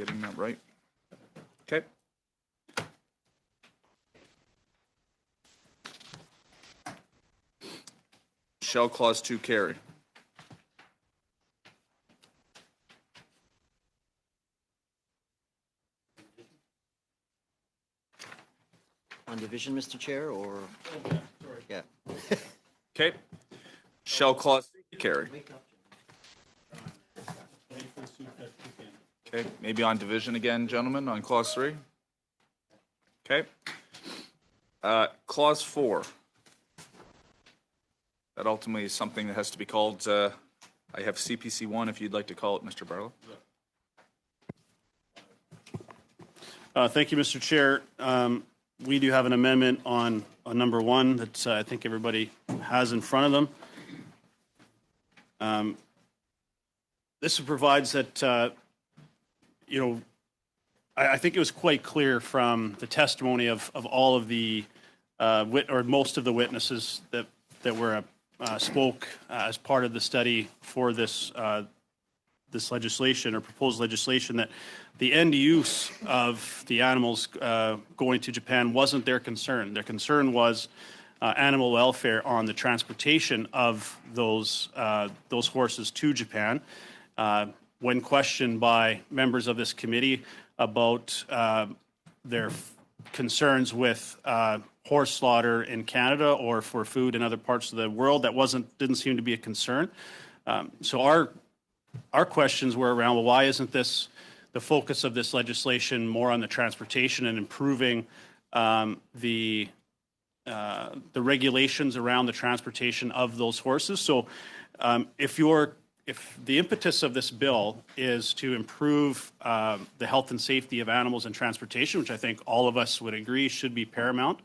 getting that right? Okay. Shall Clause 2 carry? On division, Mr. Chair, or? Yeah. Okay. Shall Clause 3 carry? Okay, maybe on division again, gentlemen, on Clause 3? Okay. Clause 4. That ultimately is something that has to be called, I have CPC 1 if you'd like to call it, Mr. Barlow. Thank you, Mr. Chair. We do have an amendment on number 1 that I think everybody has in front of them. This provides that, I think it was quite clear from the testimony of all of the, or most of the witnesses that were spoke as part of the study for this this legislation or proposed legislation, that the end use of the animals going to Japan wasn't their concern. Their concern was animal welfare on the transportation of those horses to Japan. When questioned by members of this committee about their concerns with horse slaughter in Canada or for food in other parts of the world, that didn't seem to be a concern. So our questions were around, well, why isn't this the focus of this legislation more on the transportation and improving the regulations around the transportation of those horses? So if the impetus of this bill is to improve the health and safety of animals in transportation, which I think all of us would agree should be paramount,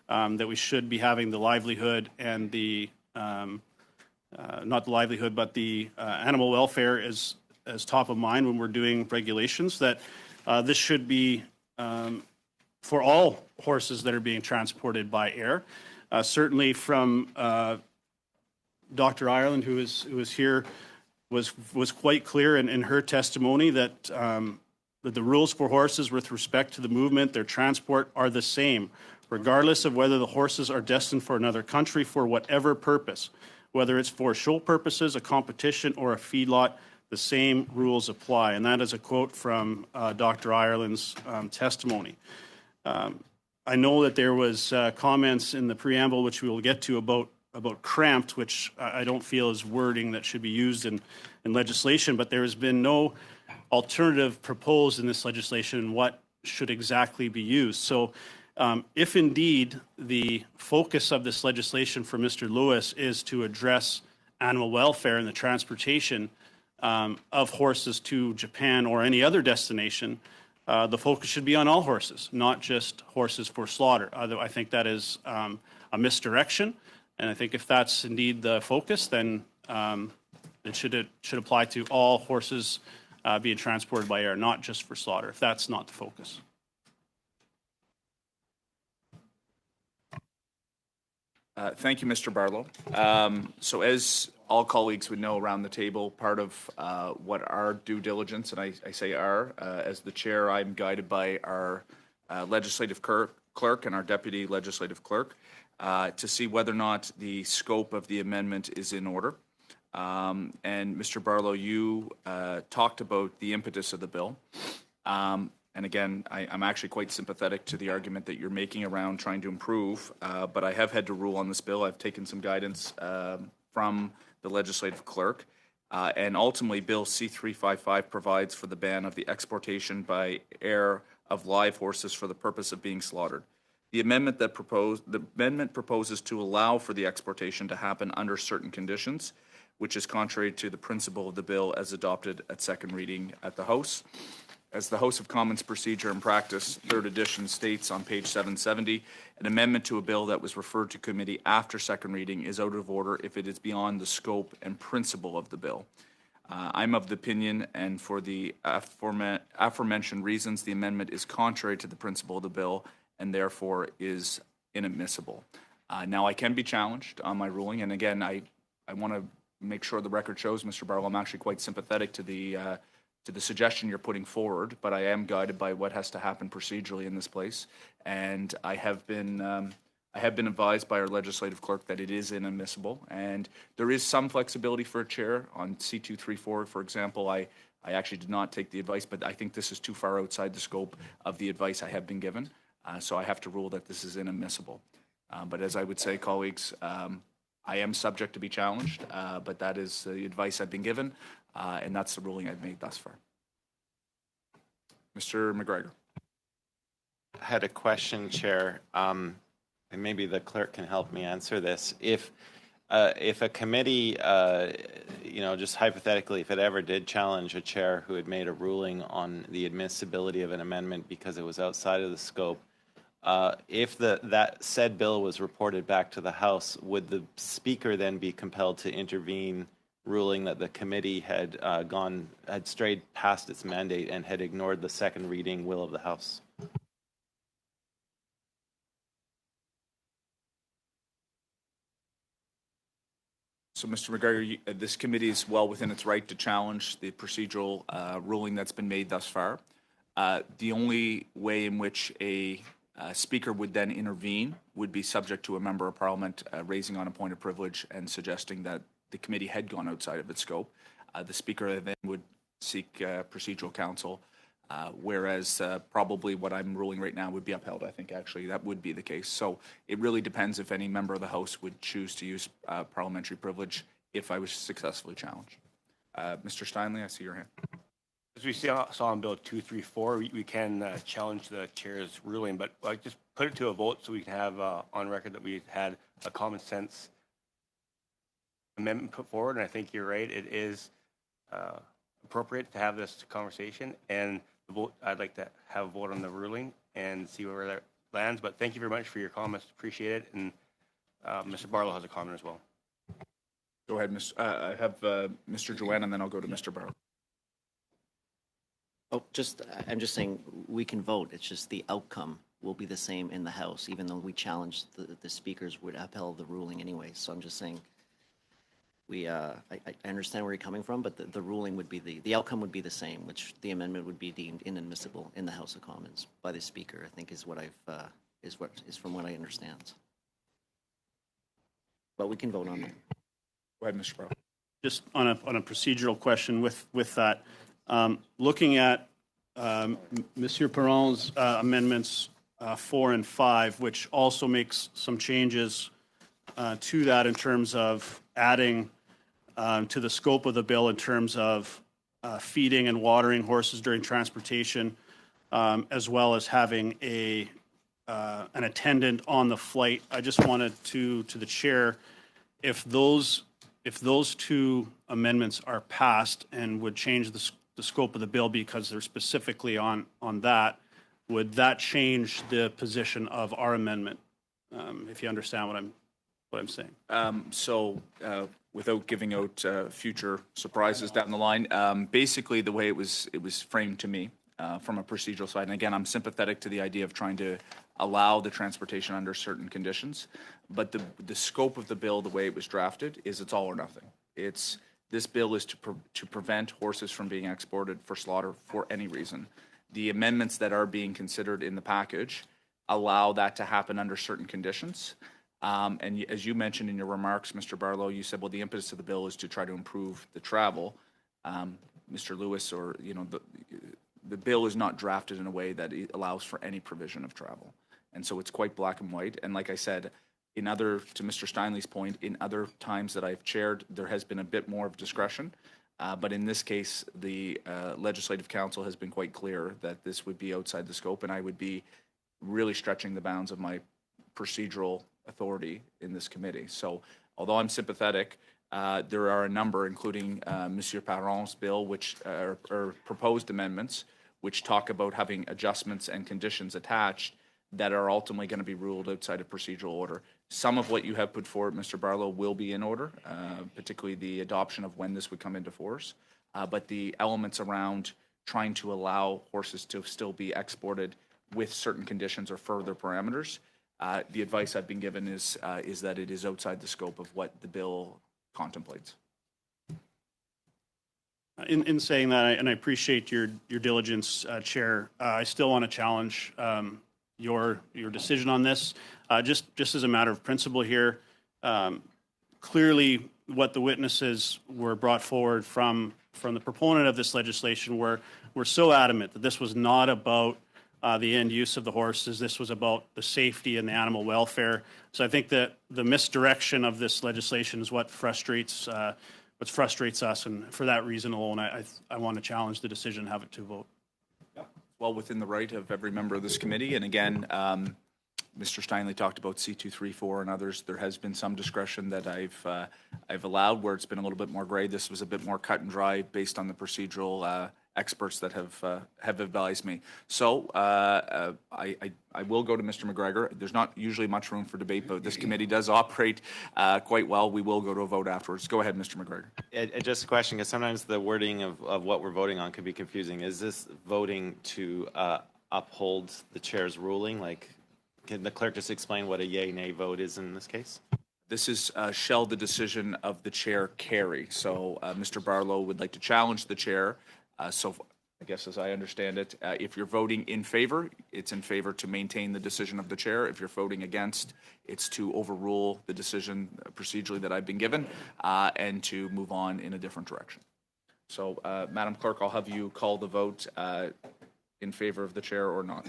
that we should be having the livelihood and the not the livelihood, but the animal welfare as top of mind when we're doing regulations, that this should be for all horses that are being transported by air. Certainly from Dr. Ireland, who was here, was quite clear in her testimony that the rules for horses with respect to the movement, their transport, are the same, regardless of whether the horses are destined for another country for whatever purpose. Whether it's for show purposes, a competition, or a feedlot, the same rules apply. And that is a quote from Dr. Ireland's testimony. I know that there was comments in the preamble, which we will get to, about cramped, which I don't feel is wording that should be used in legislation, but there has been no alternative proposed in this legislation what should exactly be used. So if indeed the focus of this legislation for Mr. Lewis is to address animal welfare and the transportation of horses to Japan or any other destination, the focus should be on all horses, not just horses for slaughter. I think that is a misdirection, and I think if that's indeed the focus, then it should apply to all horses being transported by air, not just for slaughter, if that's not the focus. Thank you, Mr. Barlow. So as all colleagues would know around the table, part of what our due diligence, and I say our, as the chair, I'm guided by our legislative clerk and our deputy legislative clerk to see whether or not the scope of the amendment is in order. And Mr. Barlow, you talked about the impetus of the bill. And again, I'm actually quite sympathetic to the argument that you're making around trying to improve, but I have had to rule on this bill. I've taken some guidance from the legislative clerk, and ultimately Bill C-355 provides for the ban of the exportation by air of live horses for the purpose of being slaughtered. The amendment proposes to allow for the exportation to happen under certain conditions, which is contrary to the principle of the bill as adopted at second reading at the House. As the House of Commons Procedure and Practice, 3rd edition, states on page 770, an amendment to a bill that was referred to committee after second reading is out of order if it is beyond the scope and principle of the bill. I'm of the opinion, and for the aforementioned reasons, the amendment is contrary to the principle of the bill and therefore is inadmissible. Now, I can be challenged on my ruling, and again, I want to make sure the record shows, Mr. Barlow, I'm actually quite sympathetic to the to the suggestion you're putting forward, but I am guided by what has to happen procedurally in this place. And I have been advised by our legislative clerk that it is inadmissible, and there is some flexibility for a chair on C234, for example. I actually did not take the advice, but I think this is too far outside the scope of the advice I have been given, so I have to rule that this is inadmissible. But as I would say, colleagues, I am subject to be challenged, but that is the advice I've been given, and that's the ruling I've made thus far. Mr. McGregor. I had a question, Chair, and maybe the clerk can help me answer this. If a committee, just hypothetically, if it ever did challenge a chair who had made a ruling on the admissibility of an amendment because it was outside of the scope, if that said bill was reported back to the House, would the Speaker then be compelled to intervene, ruling that the committee had strayed past its mandate and had ignored the second reading will of the House? So, Mr. McGregor, this committee is well within its right to challenge the procedural ruling that's been made thus far. The only way in which a speaker would then intervene would be subject to a member of parliament raising on a point of privilege and suggesting that the committee had gone outside of its scope. The speaker then would seek procedural counsel, whereas probably what I'm ruling right now would be upheld. I think actually that would be the case. So it really depends if any member of the House would choose to use parliamentary privilege if I was successfully challenged. Mr. Steinley, I see your hand. As we saw in Bill 234, we can challenge the chair's ruling, but just put it to a vote so we can have on record that we had a common sense amendment put forward. And I think you're right; it is appropriate to have this conversation. And the vote, I'd like to have a vote on the ruling and see where that lands. But thank you very much for your comments; appreciate it. And Mr. Barlow has a comment as well. Go ahead, I have Mr. Joanne, and then I'll go to Mr. Barlow. Oh, I'm just saying we can vote. It's just the outcome will be the same in the House, even though we challenged the speakers would upheld the ruling anyway. So I'm just saying I understand where you're coming from, but the ruling would be the outcome would be the same, which the amendment would be deemed inadmissible in the House of Commons by the Speaker. I think is what is from what I understand. But we can vote on that. Go ahead, Mr. Barlow. Just on a procedural question with that, looking at Monsieur Perron's amendments 4 and 5, which also makes some changes to that in terms of adding to the scope of the bill in terms of feeding and watering horses during transportation, as well as having an attendant on the flight. I just wanted to the chair, if those two amendments are passed and would change the scope of the bill because they're specifically on that, would that change the position of our amendment? If you understand what I'm saying. So without giving out future surprises down the line, basically the way it was framed to me from a procedural side, and again, I'm sympathetic to the idea of trying to allow the transportation under certain conditions, but the scope of the bill, the way it was drafted, is it's all or nothing. This bill is to prevent horses from being exported for slaughter for any reason. The amendments that are being considered in the package allow that to happen under certain conditions. And as you mentioned in your remarks, Mr. Barlow, you said, well, the impetus of the bill is to try to improve the travel. Mr. Lewis, the bill is not drafted in a way that it allows for any provision of travel. And so it's quite black and white. And like I said, to Mr. Steinley's point, in other times that I've chaired, there has been a bit more of discretion. But in this case, the Legislative Council has been quite clear that this would be outside the scope, and I would be really stretching the bounds of my procedural authority in this committee. So although I'm sympathetic, there are a number, including Monsieur Perron's bill, which are proposed amendments, which talk about having adjustments and conditions attached that are ultimately going to be ruled outside of procedural order. Some of what you have put forward, Mr. Barlow, will be in order, particularly the adoption of when this would come into force. But the elements around trying to allow horses to still be exported with certain conditions or further parameters, the advice I've been given is that it is outside the scope of what the bill contemplates. in saying that, and I appreciate your diligence, Chair, I still want to challenge your decision on this. Just as a matter of principle here, clearly what the witnesses were brought forward from the proponent of this legislation were so adamant that this was not about the end use of the horses. This was about the safety and the animal welfare. So I think that the misdirection of this legislation is what frustrates us, and for that reason alone, I want to challenge the decision and have it to vote. Well within the right of every member of this committee. And again, Mr. Steinley talked about C234 and others. There has been some discretion that I've allowed where it's been a little bit more gray. This was a bit more cut and dry based on the procedural experts that have advised me. So I will go to Mr. McGregor. There's not usually much room for debate, but this committee does operate quite well. We will go to a vote afterwards. Go ahead, Mr. McGregor. Just a question, because sometimes the wording of what we're voting on could be confusing. Is this voting to uphold the chair's ruling? Like, can the clerk just explain what a yay-nay vote is in this case? This is shall the decision of the chair carry. So Mr. Barlow would like to challenge the chair. So I guess as I understand it, if you're voting in favor, it's in favor to maintain the decision of the chair. If you're voting against, it's to overrule the decision procedurally that I've been given and to move on in a different direction. So Madam Clerk, I'll have you call the vote in favor of the chair or not.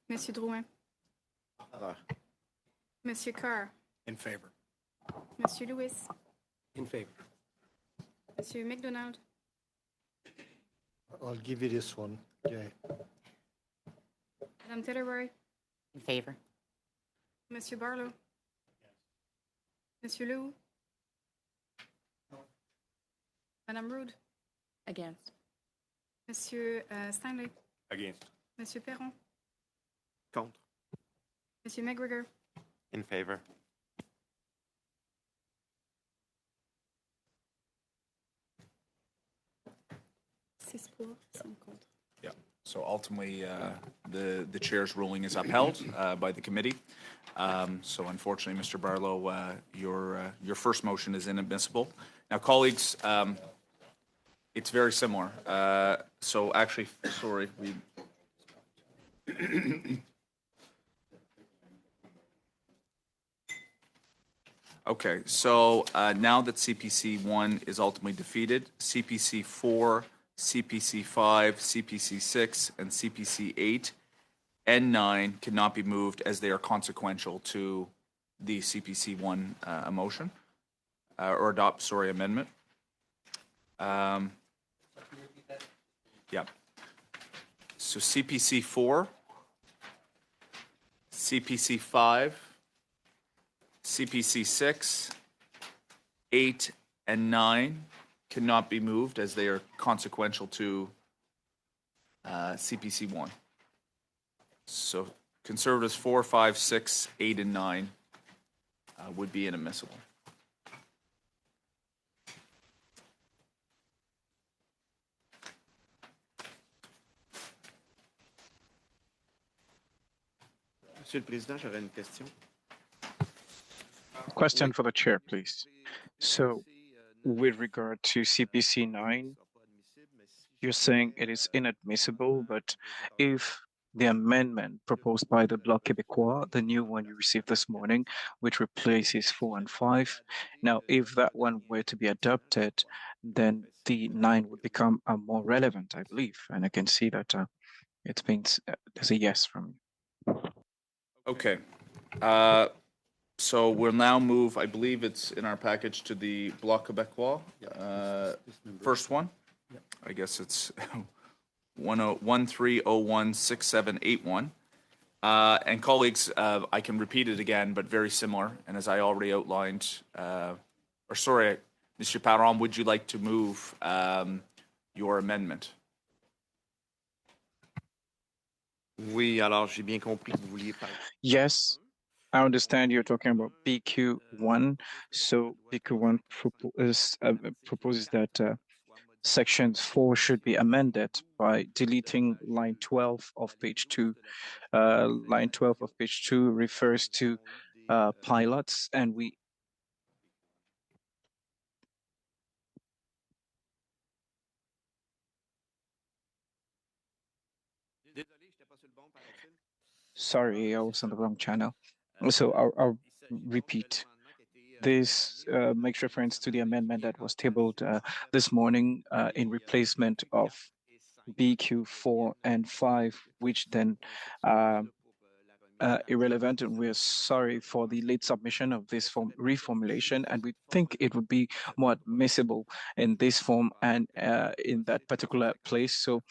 Monsieur Drouin. Monsieur Carr. In favor. Monsieur Lewis. In favor. Monsieur McDonald. I'll give you this one. Okay. Madame Taylor-Roy. In favor. Monsieur Barlow. Monsieur Lew. Madame Rood. Against. Monsieur Stanley. Against. Monsieur Perron. Contre. Monsieur McGregor. In favor. Six pour, 5 contre. Yeah. So ultimately, the chair's ruling is upheld by the committee. So unfortunately, Mr. Barlow, your first motion is inadmissible. Now, colleagues, it's very similar. So actually, sorry, we. Okay, so now that CPC 1 is ultimately defeated, CPC 4, CPC 5, CPC 6, and CPC 8 and 9 cannot be moved as they are consequential to the CPC 1 motion or amendment. Yeah. So CPC 4, CPC 5, CPC 6, 8, and 9 cannot be moved as they are consequential to CPC 1. So Conservatives 4, 5, 6, 8, and 9 would be inadmissible. Monsieur le Président, j'aurais une question. Question for the chair, please. So, with regard to CPC 9, you're saying it is inadmissible, but if the amendment proposed by the Bloc Québécois, the new one you received this morning, which replaces 4 and 5, now if that one were to be adopted, then the 9 would become more relevant, I believe. And I can see that it's been, there's a yes from you. Okay. So we'll now move, I believe it's in our package, to the Bloc Québécois. First one. I guess it's 13016781. And colleagues, I can repeat it again, but very similar. And as I already outlined, Mr. Perron, would you like to move your amendment? Oui, alors j'ai bien compris que vous vouliez parler. Yes, I understand you're talking about BQ1. So BQ1 proposes that section 4 should be amended by deleting line 12 of page 2. Line 12 of page 2 refers to pilots, and we Sorry, I was on the wrong channel. So I'll repeat. This makes reference to the amendment that was tabled this morning in replacement of BQ4 and 5, which then irrelevant, and we're sorry for the late submission of this form reformulation, and we think it would be more admissible in this form and in that particular place. So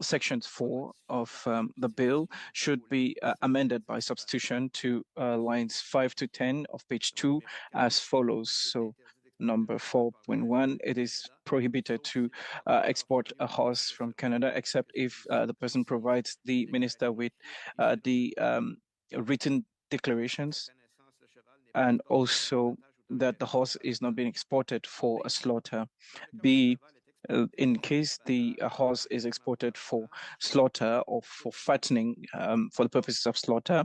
Section 4 of the bill should be amended by substitution to lines 5 to 10 of page 2 as follows. So number 4.1, it is prohibited to export a horse from Canada except if the person provides the minister with the written declarations, and also that the horse is not being exported for a slaughter. B, in case the horse is exported for slaughter or for fattening for the purposes of slaughter,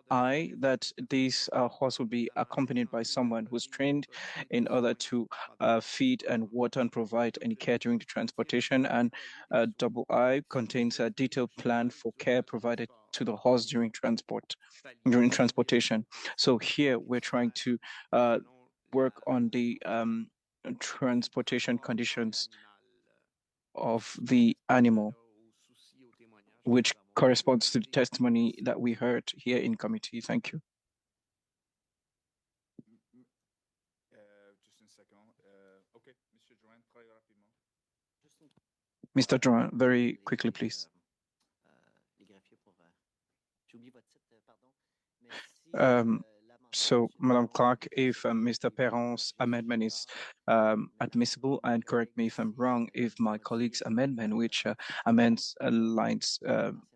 that this horse will be accompanied by someone who's trained in order to feed and water and provide any care during the transportation. And double I contains a detailed plan for care provided to the horse during transportation. So here we're trying to work on the transportation conditions of the animal, which corresponds to the testimony that we heard here in committee. Thank you. Just a second. Okay, Monsieur Drouin, très rapidement. Mr. Drouin, very quickly, please. So, Madam Clerk, if Mr. Perron's amendment is admissible, and correct me if I'm wrong, if my colleague's amendment, which amends lines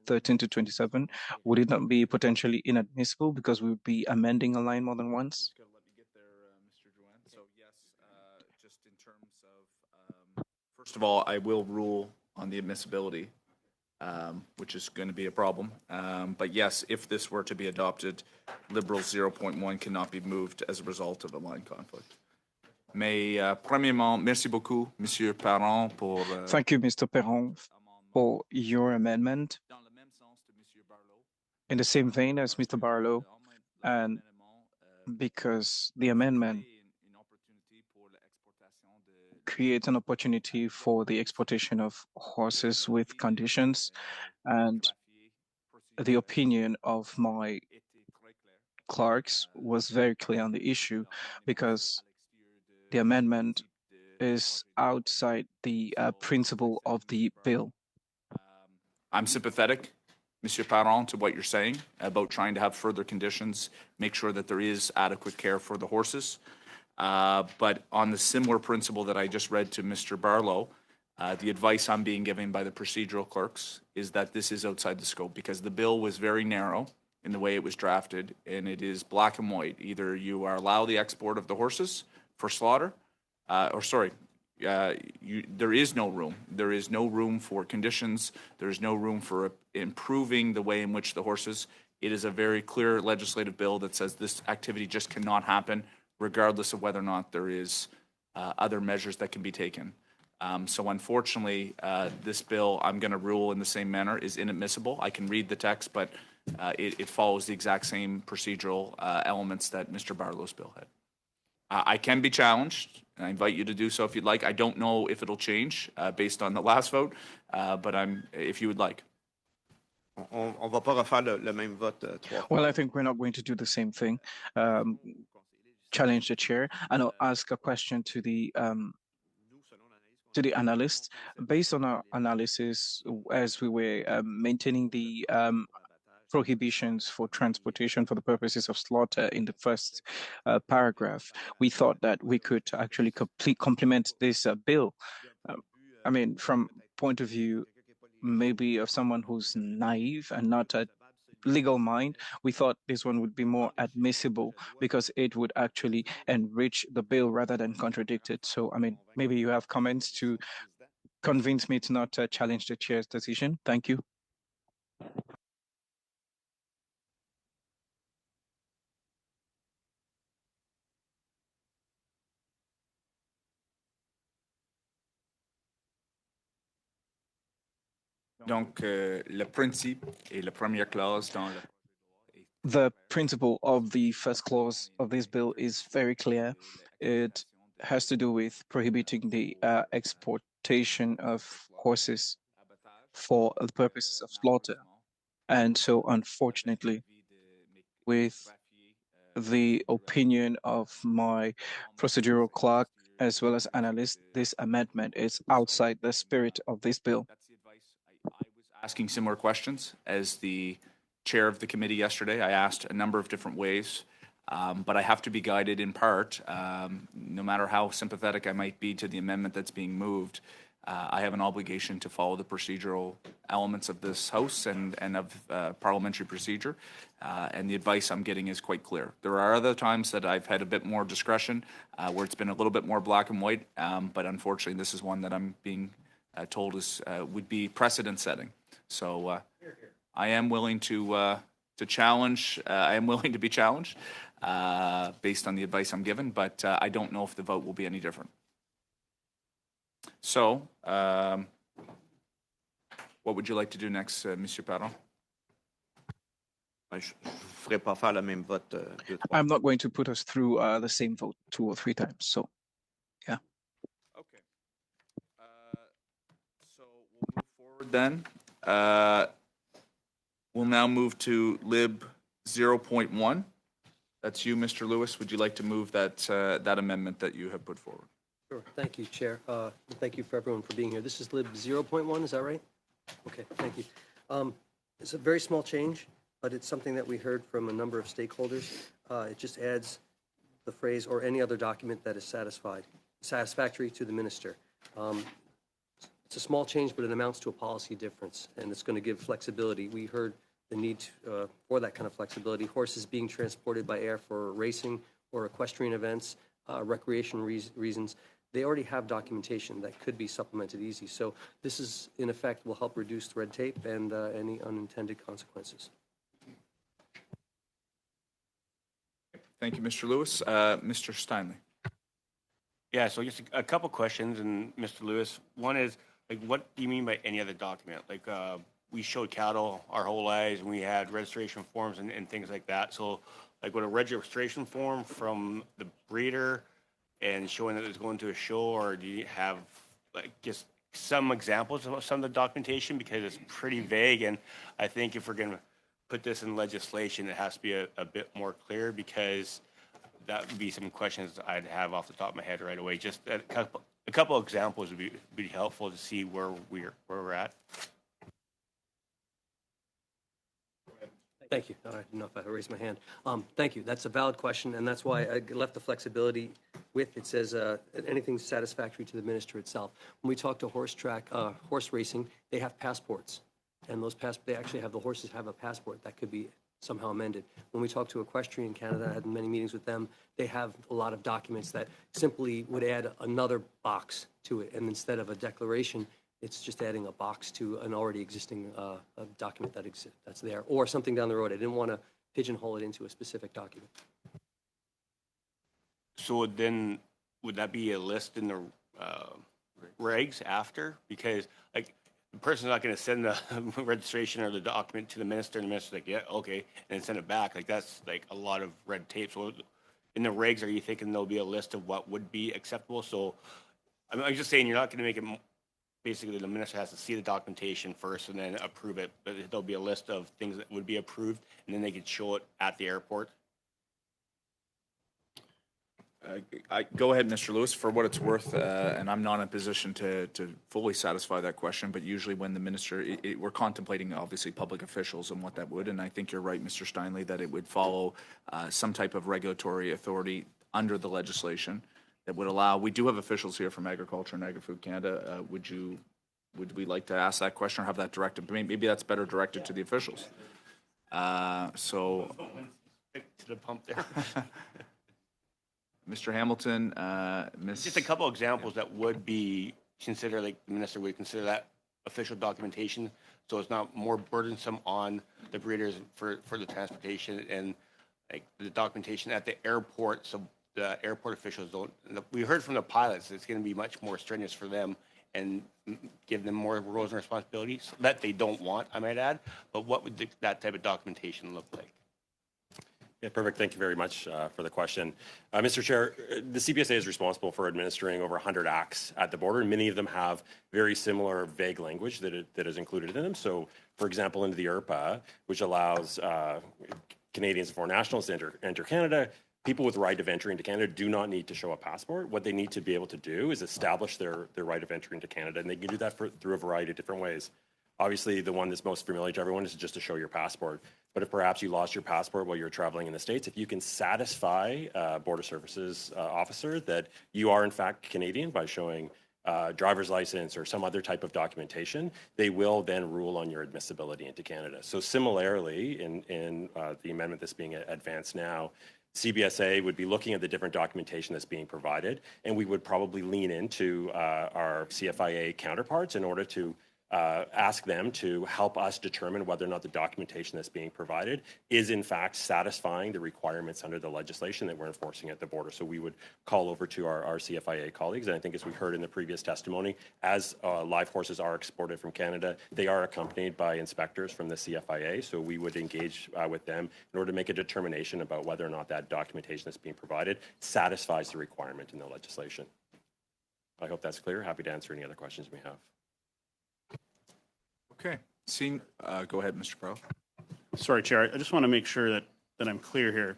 13 to 27, would it not be potentially inadmissible because we would be amending a line more than once? Just gotta let me get there, Mr. Drouin. So yes, just in terms of, first of all, I will rule on the admissibility, which is going to be a problem. But yes, if this were to be adopted, Liberals 0.1 cannot be moved as a result of a line conflict. Mais premièrement, merci beaucoup, Monsieur Parent, pour. Thank you, Mr. Perron, for your amendment. In the same vein as Mr. Barlow, and because the amendment creates an opportunity for the exportation of horses with conditions, and the opinion of my clerks was very clear on the issue, because the amendment is outside the principle of the bill. I'm sympathetic, Monsieur Parent, to what you're saying about trying to have further conditions, make sure that there is adequate care for the horses. But on the similar principle that I just read to Mr. Barlow, the advice I'm being given by the procedural clerks is that this is outside the scope, because the bill was very narrow in the way it was drafted, and it is black and white. Either you are allow the export of the horses for slaughter, there is no room. There is no room for conditions. There is no room for improving the way in which the horses. It is a very clear legislative bill that says this activity just cannot happen, regardless of whether or not there is other measures that can be taken. So unfortunately, this bill, I'm going to rule in the same manner, is inadmissible. I can read the text, but it follows the exact same procedural elements that Mr. Barlow's bill had. I can be challenged, and I invite you to do so if you'd like. I don't know if it'll change based on the last vote, but if you would like. On va pas refaire le même vote trois fois. Well, I think we're not going to do the same thing. Challenge the chair, and I'll ask a question to the analysts. Based on our analysis, as we were maintaining the prohibitions for transportation for the purposes of slaughter in the first paragraph, we thought that we could actually complement this bill. I mean, from point of view maybe of someone who's naive and not a legal mind, we thought this one would be more admissible because it would actually enrich the bill rather than contradict it. So, I mean, maybe you have comments to convince me to not challenge the chair's decision. Thank you. Donc, le principe et la première clause dans le The principle of the first clause of this bill is very clear. It has to do with prohibiting the exportation of horses for the purposes of slaughter. And so, unfortunately, with the opinion of my procedural clerk as well as analyst, this amendment is outside the spirit of this bill. That's the advice. I was asking similar questions as the chair of the committee yesterday. I asked a number of different ways, but I have to be guided in part, no matter how sympathetic I might be to the amendment that's being moved. I have an obligation to follow the procedural elements of this House and of parliamentary procedure, and the advice I'm getting is quite clear. There are other times that I've had a bit more discretion, where it's been a little bit more black and white, but unfortunately this is one that I'm being told is would be precedent setting. So I am willing to challenge. I am willing to be challenged based on the advice I'm given, but I don't know if the vote will be any different. So, what would you like to do next, Monsieur Perron? Je ne ferai pas faire le même vote deux, trois. I'm not going to put us through the same vote 2 or 3 times. So, yeah. Okay. So we'll move forward then. We'll now move to Lib 0.1. That's you, Mr. Lewis. Would you like to move that that amendment that you have put forward? Sure. Thank you, Chair. Thank you for everyone for being here. This is Lib 0.1, is that right? Okay, thank you. It's a very small change, but it's something that we heard from a number of stakeholders. It just adds the phrase, or any other document that is satisfactory to the minister. It's a small change, but it amounts to a policy difference, and it's going to give flexibility. We heard the need for that kind of flexibility. Horses being transported by air for racing or equestrian events, recreation reasons. They already have documentation that could be supplemented easy. So this is, in effect, will help reduce the red tape and any unintended consequences. Thank you, Mr. Lewis. Mr. Steinley. Yeah, so just a couple questions, and Mr. Lewis. One is, like, what do you mean by any other document? Like, we showed cattle our whole lives, and we had registration forms and things like that. So, like, would a registration form from the breeder and showing that it's going to a show, or do you have, like, just some examples of some of the documentation? Because it's pretty vague, and I think if we're going to put this in legislation, it has to be a bit more clear, because that would be some questions I'd have off the top of my head right away. Just a couple examples would be helpful to see where we're at. Thank you. I didn't know if I raised my hand. Thank you. That's a valid question, and that's why I left the flexibility with, it says anything satisfactory to the minister itself. When we talk to horse racing, they have passports, and they actually have, the horses have a passport that could be somehow amended. When we talk to Equestrian Canada, I had many meetings with them, they have a lot of documents that simply would add another box to it, and instead of a declaration, it's just adding a box to an already existing document that's there, or something down the road. I didn't want to pigeonhole it into a specific document. So then, would that be a list in the regs after? Because, like, the person's not going to send the registration or the document to the minister, and the minister's like, yeah, okay, and then send it back. Like, that's like a lot of red tape. So in the regs, are you thinking there'll be a list of what would be acceptable? So I'm just saying, you're not going to make it, basically the minister has to see the documentation first and then approve it, but there'll be a list of things that would be approved, and then they could show it at the airport. Go ahead, Mr. Lewis, for what it's worth, and I'm not in a position to fully satisfy that question, but usually when the minister, we're contemplating obviously public officials and what that would, and I think you're right, Mr. Steinley, that it would follow some type of regulatory authority under the legislation that would allow, we do have officials here from Agriculture and Agri-Food Canada. Would we like to ask that question or have that directed? Maybe that's better directed to the officials. So, To the pump there. Mr. Hamilton, Just a couple examples that would be considered, like the minister would consider that official documentation, so it's not more burdensome on the breeders for the transportation and like the documentation at the airport, so the airport officials don't. We heard from the pilots it's going to be much more strenuous for them and give them more roles and responsibilities that they don't want, I might add. But what would that type of documentation look like? Yeah, perfect. Thank you very much for the question. Mr. Chair, the CPSA is responsible for administering over 100 acts at the border, and many of them have very similar vague language that is included in them. So, for example, into the ERPA, which allows Canadians and foreign nationals to enter Canada, people with right of entry into Canada do not need to show a passport. What they need to be able to do is establish their right of entry into Canada, and they can do that through a variety of different ways. Obviously, the one that's most familiar to everyone is just to show your passport. But if perhaps you lost your passport while you're traveling in the States, if you can satisfy a Border Services officer that you are in fact Canadian by showing driver's license or some other type of documentation, they will then rule on your admissibility into Canada. So similarly, in the amendment that's being advanced now, CBSA would be looking at the different documentation that's being provided, and we would probably lean into our CFIA counterparts in order to ask them to help us determine whether or not the documentation that's being provided is in fact satisfying the requirements under the legislation that we're enforcing at the border. So we would call over to our CFIA colleagues, and I think as we heard in the previous testimony, as live horses are exported from Canada, they are accompanied by inspectors from the CFIA, so we would engage with them in order to make a determination about whether or not that documentation that's being provided satisfies the requirement in the legislation. I hope that's clear. Happy to answer any other questions you may have. Okay. Go ahead, Mr. Pearl. Sorry, Chair. I just want to make sure that I'm clear here.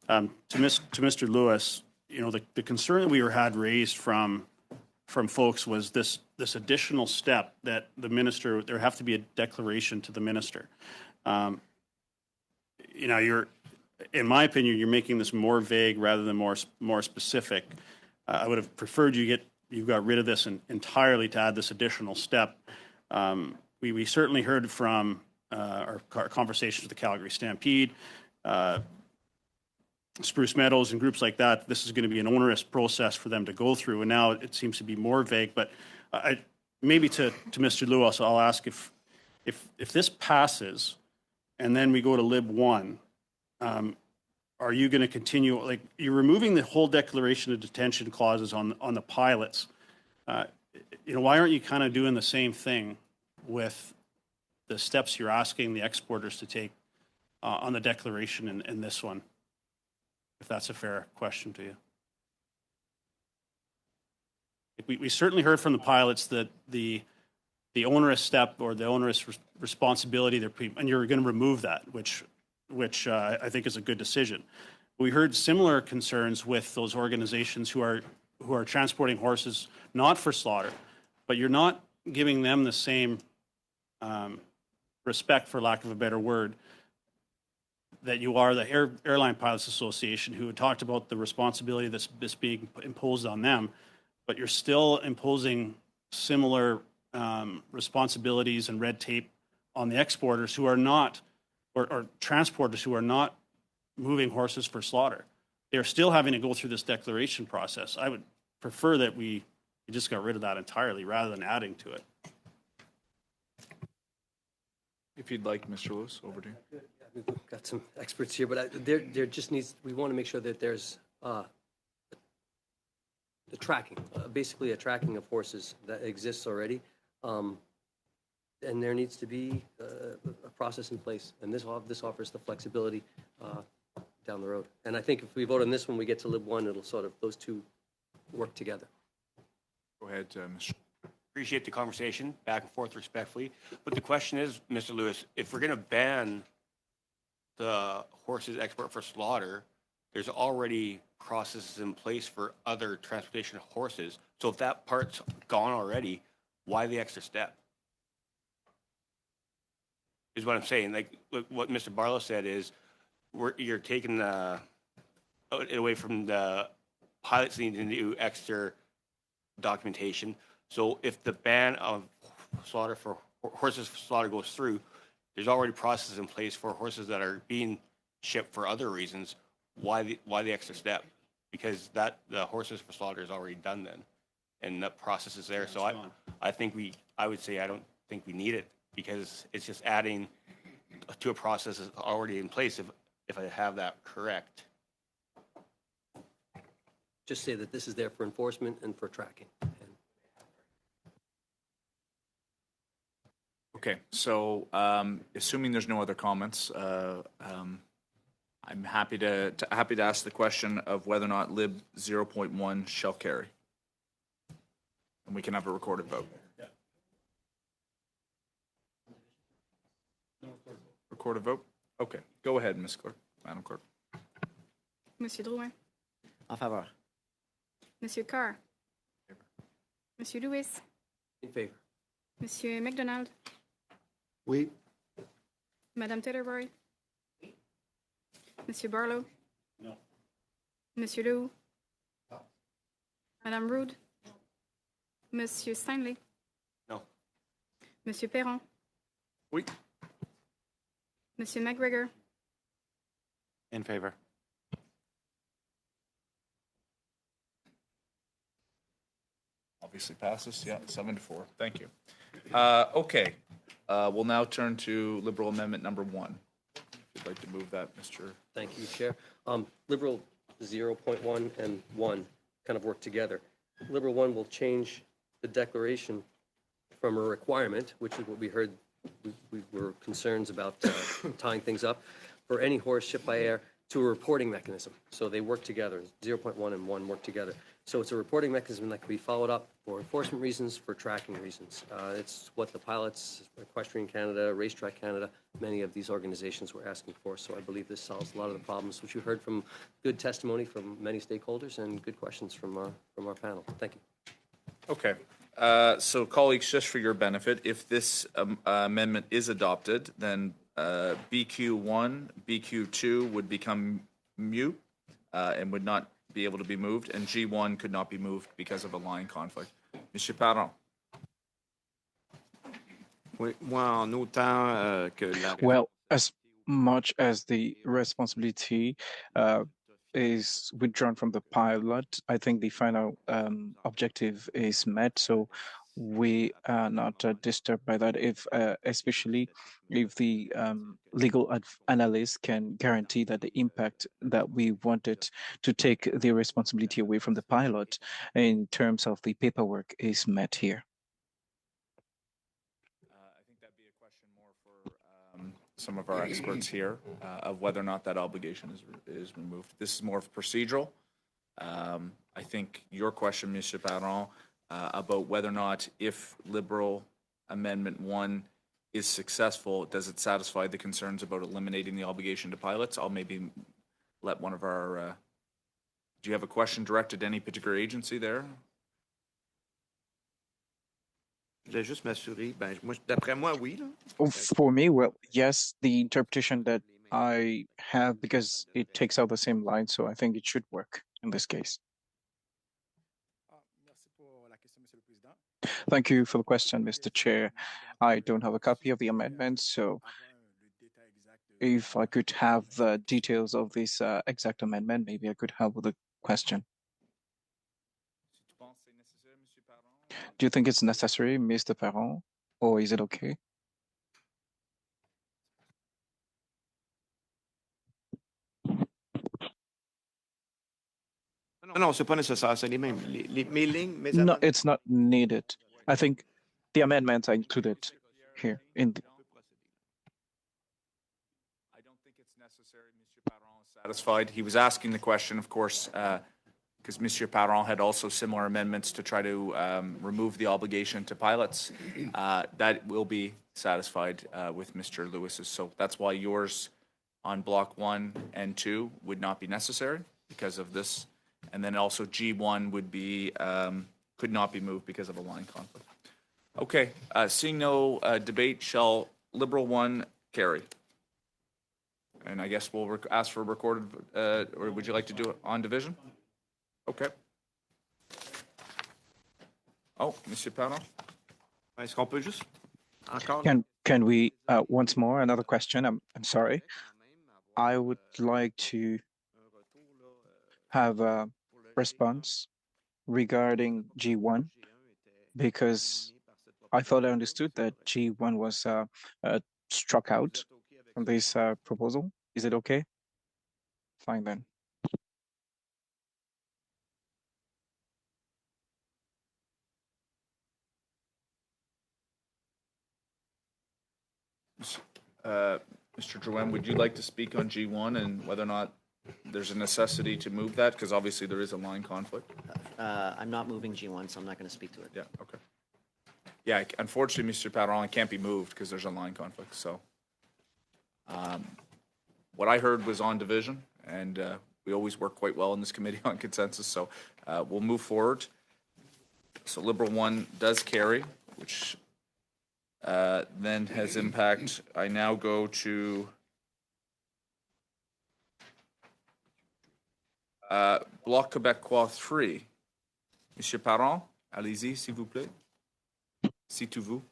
To Mr. Lewis, you know, the concern that we had raised from folks was this additional step that the minister, there have to be a declaration to the minister. You know, in my opinion, you're making this more vague rather than more specific. I would have preferred you got rid of this entirely to add this additional step. We certainly heard from our conversations with the Calgary Stampede, Spruce Meadows and groups like that. This is going to be an onerous process for them to go through, and now it seems to be more vague. But maybe to Mr. Lewis, I'll ask if this passes and then we go to Lib 1, are you going to continue, like you're removing the whole declaration of detention clauses on the pilots. You know, why aren't you kind of doing the same thing with the steps you're asking the exporters to take on the declaration in this one, if that's a fair question to you? We certainly heard from the pilots that the onerous step or the onerous responsibility, and you're going to remove that, which I think is a good decision. We heard similar concerns with those organizations who are transporting horses not for slaughter, but you're not giving them the same respect, for lack of a better word, that you are the Airline Pilots Association, who had talked about the responsibility that's being imposed on them, but you're still imposing similar responsibilities and red tape on the exporters who are not, or transporters who are not moving horses for slaughter. They're still having to go through this declaration process. I would prefer that we just got rid of that entirely rather than adding to it. If you'd like, Mr. Lewis, over to you. We've got some experts here, but there just needs, we want to make sure that there's the tracking, basically a tracking of horses that exists already. And there needs to be a process in place, and this offers the flexibility down the road. And I think if we vote on this when we get to Lib 1, it'll sort of, those two work together. Go ahead, Mr. Appreciate the conversation, back and forth respectfully. But the question is, Mr. Lewis, if we're going to ban the horses export for slaughter, there's already processes in place for other transportation of horses. So if that part's gone already, why the extra step? Is what I'm saying. Like what Mr. Barlow said is, you're taking away from the pilots needing to do extra documentation. So if the ban of slaughter for horses for slaughter goes through, there's already processes in place for horses that are being shipped for other reasons. Why the extra step? Because the horses for slaughter is already done then, and that process is there. So I would say I don't think we need it, because it's just adding to a process that's already in place. If I have that correct. Just say that this is there for enforcement and for tracking. Okay, so assuming there's no other comments, I'm happy to ask the question of whether or not lib 0.1 shall carry. And we can have a recorded vote. Recorded vote? Okay, go ahead, Ms. Clerk, Madam Clerk. Monsieur Drouin, En faveur. Monsieur Carr, Monsieur Lewis, In favor. Monsieur McDonald, Oui. Madame Taylor-Roy, Monsieur Barlow, Monsieur Leroux, Madame Rood, Monsieur Stanley, No. Monsieur Perron, Oui. Monsieur McGregor, In favor. Obviously passes, yeah, 7-4. Thank you. Okay, we'll now turn to Liberal Amendment number 1. If you'd like to move that, Mr. Thank you, Chair. Liberal 0.1 and 1 kind of work together. Liberal 1 will change the declaration from a requirement, which is what we heard, we were concerns about tying things up, for any horse shipped by air, to a reporting mechanism. So they work together. 0.1 and 1 work together. So it's a reporting mechanism that can be followed up for enforcement reasons, for tracking reasons. It's what the pilots, Equestrian Canada, Racetrack Canada, many of these organizations were asking for. So I believe this solves a lot of the problems, which you heard from good testimony from many stakeholders and good questions from our panel. Thank you. Okay. So colleagues, just for your benefit, if this amendment is adopted, then BQ1, BQ2 would become mute and would not be able to be moved, and G1 could not be moved because of a line conflict. Monsieur Parent. Oui, moi, en autant que la... Well, as much as the responsibility is withdrawn from the pilot, I think the final objective is met. So we are not disturbed by that, if especially if the legal analyst can guarantee that the impact that we wanted to take the responsibility away from the pilot in terms of the paperwork is met here. I think that'd be a question more for some of our experts here of whether or not that obligation is removed. This is more of procedural. I think your question, Mr. Parent, about whether or not if Liberal Amendment 1 is successful, does it satisfy the concerns about eliminating the obligation to pilots? I'll maybe let one of our... do you have a question directed to any particular agency there? Je voulais juste m'assurer. D'après moi, oui. Là. For me, well, yes, the interpretation that I have, because it takes out the same line, so I think it should work in this case. Thank you for the question, Mr. Chair. I don't have a copy of the amendment, so if I could have the details of this exact amendment, maybe I could help with the question. Do you think it's necessary, Mr. Perron, or is it okay? Non, c'est pas nécessaire. C'est les mêmes. Mes lignes, mes No, amendements. it's not needed. I think the amendments are included here in the... I don't think it's necessary. Monsieur Parent is satisfied. He was asking the question, of course, because Monsieur Parent had also similar amendments to try to remove the obligation to pilots. That will be satisfied with Mr. Lewis's. So that's why yours on block 1 and 2 would not be necessary because of this. And then also G1 would be, could not be moved because of a line conflict. Okay, seeing no debate, shall Liberal 1 carry? And I guess we'll ask for a recorded, or would you like to do it on division? Okay. Oh, Monsieur Parent? Est-ce qu'on peut juste encore... Can we, once more, another question? I'm sorry. I would like to have a response regarding G1, because I thought I understood that G1 was struck out from this proposal. Is it okay? Fine then. Mr. Drouin, would you like to speak on G1 and whether or not there's a necessity to move that? Because obviously there is a line conflict. I'm not moving G1, so I'm not going to speak to it. Yeah, okay. Yeah, unfortunately, Mr. Patron, it can't be moved because there's a line conflict, so. What I heard was on division, and we always work quite well in this committee on consensus, so we'll move forward. So Liberal 1 does carry, which then has impact. I now go to Bloc Québécois 3. Monsieur Parent, allez-y, s'il vous plaît. Si tu veux.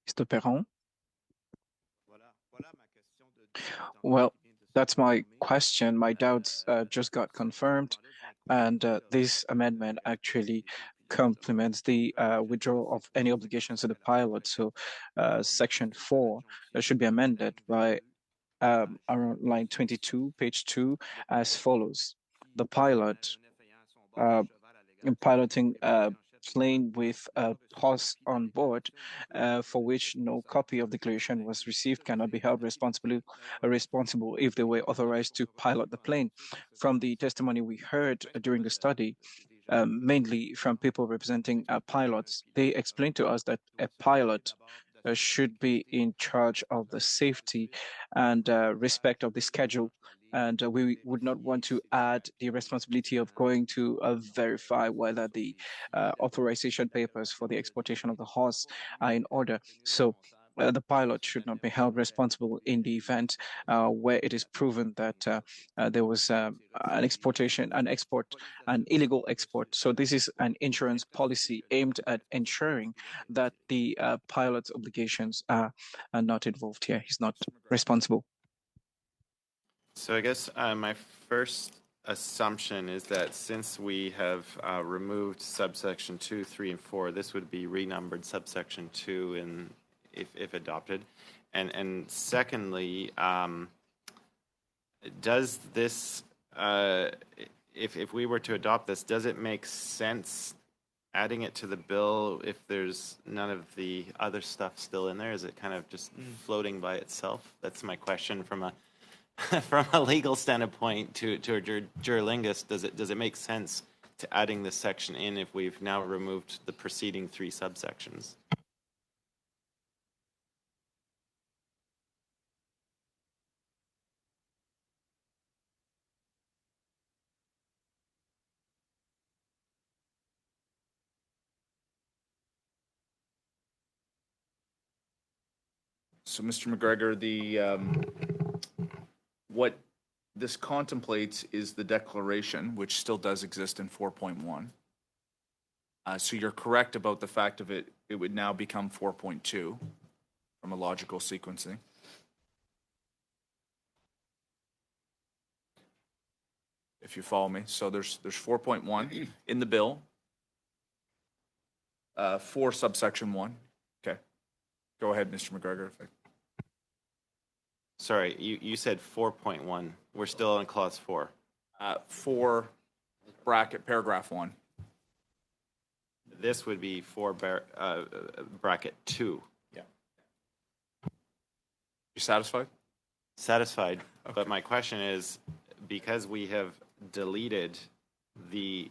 Mr. Perron? Well, that's my question. My doubts just got confirmed, and this amendment actually complements the withdrawal of any obligations to the pilot. So Section 4 should be amended by around line 22, page 2, as follows. The pilot in piloting a plane with a horse on board for which no copy of declaration was received cannot be held responsible if they were authorized to pilot the plane. From the testimony we heard during the study, mainly from people representing pilots, they explained to us that a pilot should be in charge of the safety and respect of the schedule. And we would not want to add the responsibility of going to verify whether the authorization papers for the exportation of the horse are in order. So the pilot should not be held responsible in the event where it is proven that there was an illegal export. So this is an insurance policy aimed at ensuring that the pilot's obligations are not involved here. He's not responsible. So I guess my first assumption is that since we have removed subsection 2, 3, and 4, this would be renumbered subsection 2 if adopted. And secondly, does this, if we were to adopt this, does it make sense adding it to the bill if there's none of the other stuff still in there? Is it kind of just floating by itself? That's my question from a from a legal standpoint to a jurlingus. Does it make sense to adding this section in if we've now removed the preceding 3 subsections? So, Mr. McGregor, what this contemplates is the declaration, which still does exist in 4.1. So you're correct about the fact of it would now become 4.2 from a logical sequencing. If you follow me. So there's 4.1 in the bill, 4 subsection 1. Okay. Go ahead, Mr. McGregor. Sorry, you said 4.1. We're still on clause 4. 4 bracket paragraph 1. This would be 4 bracket 2. Yeah. You satisfied? Satisfied. Okay. But my question is, because we have deleted the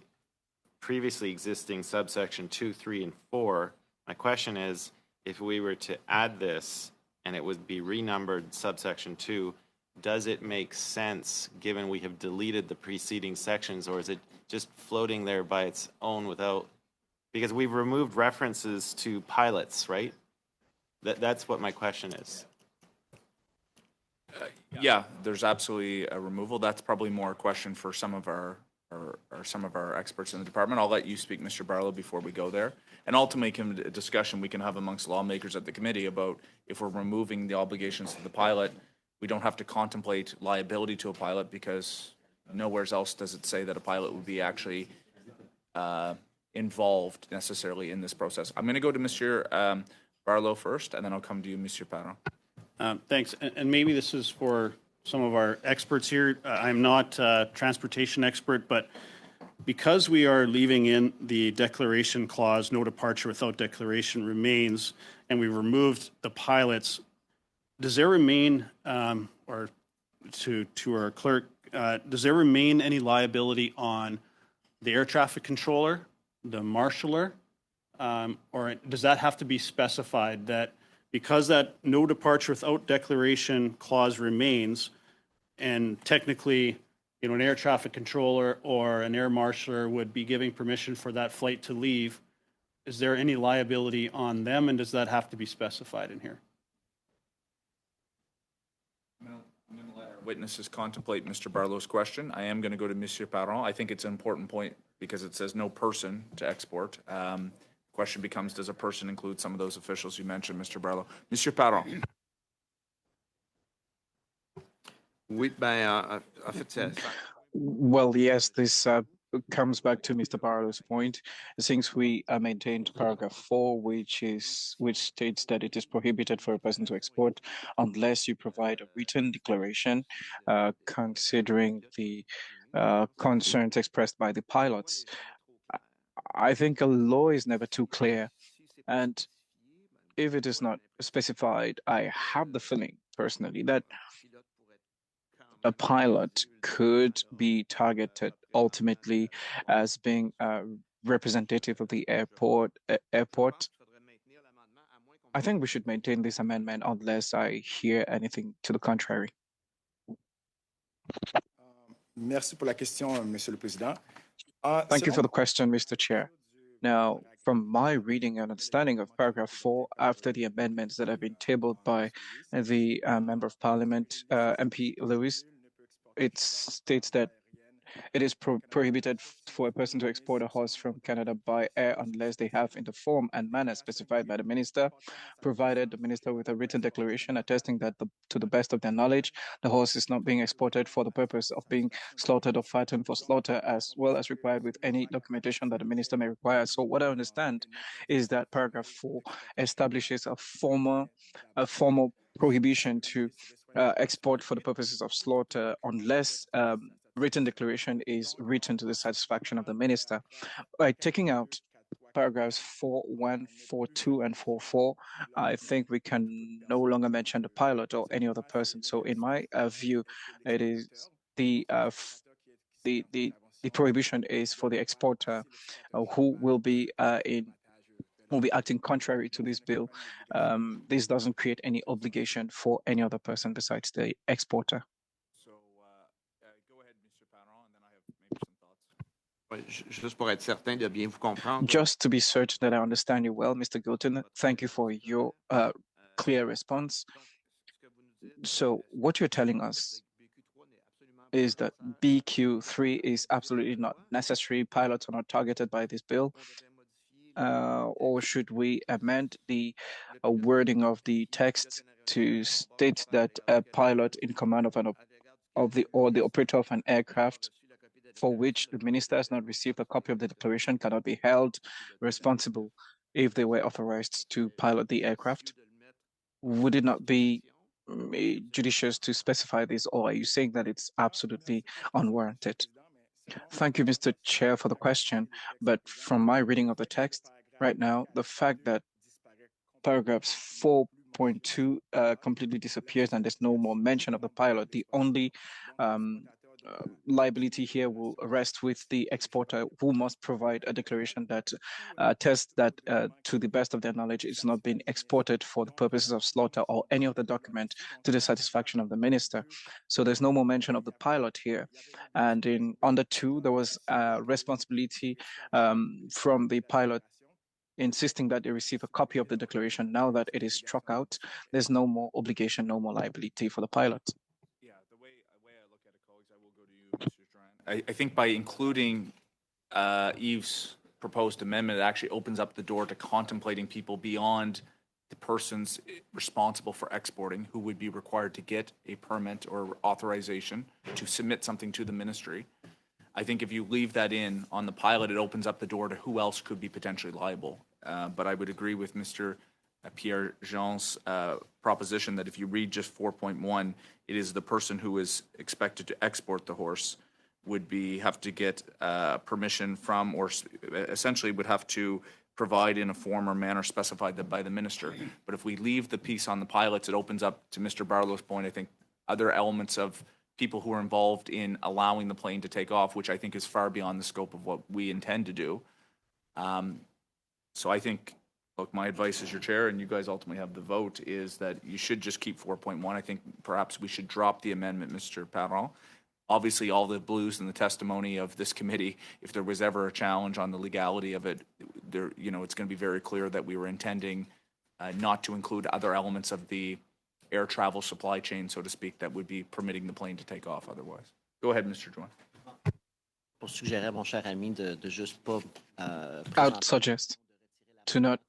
previously existing subsection 2, 3, and 4, my question is, if we were to add this and it would be renumbered subsection 2, does it make sense given we have deleted the preceding sections, or is it just floating there by its own without, because we've removed references to pilots, right? That's what my question is. Yeah, there's absolutely a removal. That's probably more a question for some of our experts in the department. I'll let you speak, Mr. Barlow, before we go there. And ultimately, a discussion we can have amongst lawmakers at the committee about if we're removing the obligations to the pilot, we don't have to contemplate liability to a pilot, because nowhere else does it say that a pilot would be actually involved necessarily in this process. I'm going to go to Mr. Barlow first, and then I'll come to you, Mr. Parent. Thanks. And maybe this is for some of our experts here. I'm not a transportation expert, but because we are leaving in the declaration clause, no departure without declaration remains, and we removed the pilots, does there remain, or to our clerk, does there remain any liability on the air traffic controller, the marshaller, or does that have to be specified that because that no departure without declaration clause remains, and technically, an air traffic controller or an air marshaller would be giving permission for that flight to leave, is there any liability on them, and does that have to be specified in here? I'm going to let our witnesses contemplate Mr. Barlow's question. I am going to go to Monsieur Parent. I think it's an important point because it says no person to export. Question becomes, does a person include some of those officials you mentioned, Mr. Barlow? Monsieur Parent. Oui, ben, en fait, Well, yes, this comes back to Mr. Barlow's point. Since we maintained paragraph 4, which states that it is prohibited for a person to export unless you provide a written declaration considering the concerns expressed by the pilots. I think a law is never too clear, and if it is not specified, I have the feeling personally that a pilot could be targeted ultimately as being a representative of the airport. I think we should maintain this amendment unless I hear anything to the contrary. Merci pour la question, Monsieur le Président. Thank you for the question, Mr. Chair. Now, from my reading and understanding of paragraph 4, after the amendments that have been tabled by the Member of Parliament, MP Lewis, it states that it is prohibited for a person to export a horse from Canada by air unless they have, in the form and manner specified by the minister, provided the minister with a written declaration attesting that, to the best of their knowledge, the horse is not being exported for the purpose of being slaughtered or fattened for slaughter, as well as required with any documentation that the minister may require. So what I understand is that paragraph 4 establishes a formal prohibition to export for the purposes of slaughter unless written declaration is written to the satisfaction of the minister. By taking out paragraphs 4.1, 4.2, and 4.4, I think we can no longer mention the pilot or any other person. So in my view, it is the prohibition is for the exporter who will be acting contrary to this bill. This doesn't create any obligation for any other person besides the exporter. So go ahead, Mr. Parent, and then I have maybe some thoughts. Juste pour être certain de bien vous comprendre. Just to be certain that I understand you well, Mr. Gilton, thank you for your clear response. So what you're telling us is that BQ3 is absolutely not necessary, pilots are not targeted by this bill, or should we amend the wording of the text to state that a pilot in command of the operator of an aircraft for which the minister has not received a copy of the declaration cannot be held responsible if they were authorized to pilot the aircraft? Would it not be judicious to specify this, or are you saying that it's absolutely unwarranted? Thank you, Mr. Chair, for the question. But from my reading of the text right now, the fact that paragraphs 4.2 completely disappears and there's no more mention of the pilot, the only liability here will rest with the exporter, who must provide a declaration that attests that to the best of their knowledge it's not been exported for the purposes of slaughter or any other document to the satisfaction of the minister. So there's no more mention of the pilot here. And in under 2, there was a responsibility from the pilot insisting that they receive a copy of the declaration. Now that it is struck out, there's no more obligation, no more liability for the pilot. Yeah, the way I look at it, colleagues, I will go to you, Mr. Duran. I think by including Yves' proposed amendment, it actually opens up the door to contemplating people beyond the persons responsible for exporting, who would be required to get a permit or authorization to submit something to the ministry. I think if you leave that in on the pilot, it opens up the door to who else could be potentially liable. But I would agree with Mr. Pierre Jean's proposition that if you read just 4.1, it is the person who is expected to export the horse have to get permission from, or essentially would have to provide in a form or manner specified by the minister. But if we leave the piece on the pilots, it opens up, to Mr. Barlow's point, I think, other elements of people who are involved in allowing the plane to take off, which I think is far beyond the scope of what we intend to do. So I think, look, my advice as your chair, and you guys ultimately have the vote, is that you should just keep 4.1. I think perhaps we should drop the amendment, Mr. Parent. Obviously, all the blues and the testimony of this committee, if there was ever a challenge on the legality of it, there, it's going to be very clear that we were intending not to include other elements of the air travel supply chain, so to speak, that would be permitting the plane to take off otherwise. Go ahead, Mr. Juin. Pour suggérer à mon cher ami de juste pas. I would suggest to not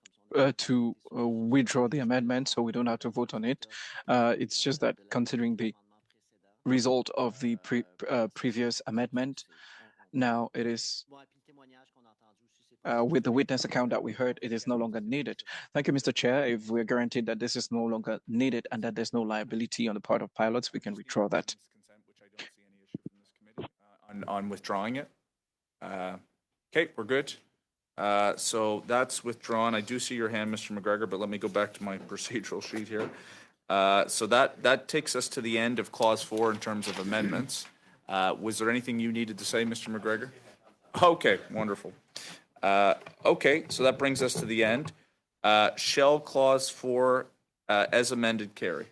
withdraw the amendment, so we don't have to vote on it. It's just that considering the result of the previous amendment, now it is with the witness account that we heard, it is no longer needed. Thank you, Mr. Chair. If we're guaranteed that this is no longer needed and that there's no liability on the part of pilots, we can withdraw that. On withdrawing it. Okay, we're good. So that's withdrawn. I do see your hand, Mr. McGregor, but let me go back to my procedural sheet here. So that takes us to the end of Clause 4 in terms of amendments. Was there anything you needed to say, Mr. McGregor? Okay, wonderful. Okay, so that brings us to the end. Shall Clause 4 as amended carry?